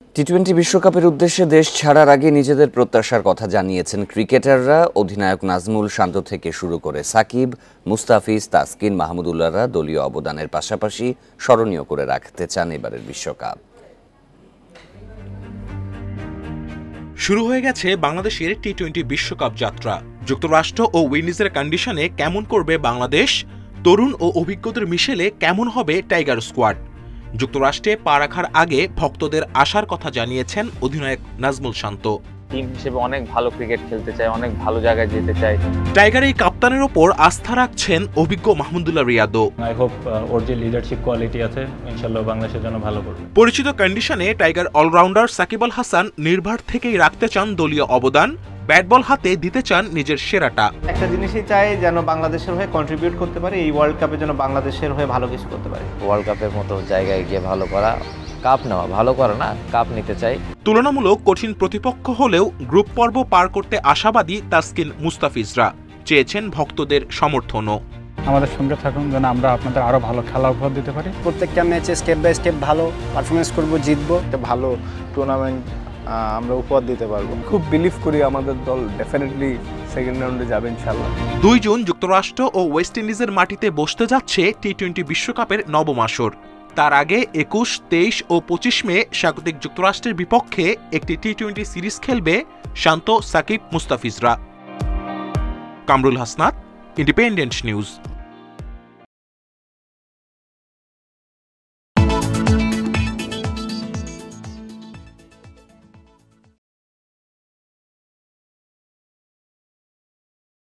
টি-20 বিশ্বকাপের উদ্দেশ্যে দেশ ছাড়ার আগে নিজেদের প্রত্যাশার কথা জানিয়েছেন ক্রিকেটাররা। অধিনায়ক নাজমুল শান্ত থেকে শুরু করে সাকিব, মুস্তাফিজ, তাসকিন, মাহমুদুল্লাহরা দলীয় অবদানের পাশাপাশি স্মরণীয় করে রাখতে চান এবারের বিশ্বকাপ। শুরু হয়ে গেছে বাংলাদেশের টি-20 বিশ্বকাপ যাত্রা। যুক্তরাষ্ট্র ও উইন্ডিজের কন্ডিশনে কেমন করবে বাংলাদেশ, তরুণ ও অভিজ্ঞদের মিশেলে কেমন হবে টাইগার স্কোয়াড। যুক্তরাষ্ট্রে পা রাখার আগে ভক্তদের আশার কথা জানিয়েছেন অধিনায়ক নাজমুল শান্ত। টিম হিসেবে অনেক ভালো ক্রিকেট খেলতে চাই, অনেক ভালো জায়গায় যেতে চাই। টাইগার এই কাপ্তানের ওপর আস্থা রাখছেন অভিজ্ঞ মাহমুদুল্লাহ রিয়াদও। আই হোপ ওর যে লিডারশিপ কোয়ালিটি আছে ইনশাআল্লাহ বাংলাদেশের জন্য ভালো করবে। পরিচিত কন্ডিশনে টাইগার অলরাউন্ডার সাকিব আল হাসান নির্ভর থেকেই রাখতে চান দলীয় অবদান, ব্যাট বল হাতে দিতে চান নিজের সেরাটা। একটা জিনিসই চাই যেন বাংলাদেশের হয়ে কন্ট্রিবিউট করতে পারে, এই ওয়ার্ল্ড কাপে যেন বাংলাদেশের হয়ে ভালো কিছু করতে পারে। ওয়ার্ল্ড কাপের মতো জায়গায় গিয়ে ভালো করা, কাপ নেওয়া, ভালো করা না, কাপ নিতে চাই। তুলনামূলক কঠিন প্রতিপক্ষ হলেও গ্রুপ পর্ব পার করতে আশাবাদী তাসকিন, মুস্তাফিজরা চেয়েছেন ভক্তদের সমর্থনও। আমাদের সঙ্গে থাকুন যেন আমরা আপনাদের আরো ভালো খেলা উপহার দিতে পারি। প্রত্যেকটা ম্যাচে স্টেপ বাই স্টেপ ভালো পারফরমেন্স করব, জিতবো। একটা ভালো টুর্নামেন্ট আমরা উপহার দিতে পারবো। খুব বিলিভ করি আমাদের দল ডেফিনেটলি সেকেন্ড রাউন্ডে যাবে ইনশাআল্লাহ। 2 জুন যুক্তরাষ্ট্র ও ওয়েস্ট ইন্ডিজের মাটিতে বসতে যাচ্ছে টি-20 বিশ্বকাপের নবম আসর। তার আগে 21, 23 ও 25 মে স্বাগতিক যুক্তরাষ্ট্রের বিপক্ষে একটি টি-20 সিরিজ খেলবে শান্ত, সাকিব, মুস্তাফিজরা। Kamrul Hasnat, independent news.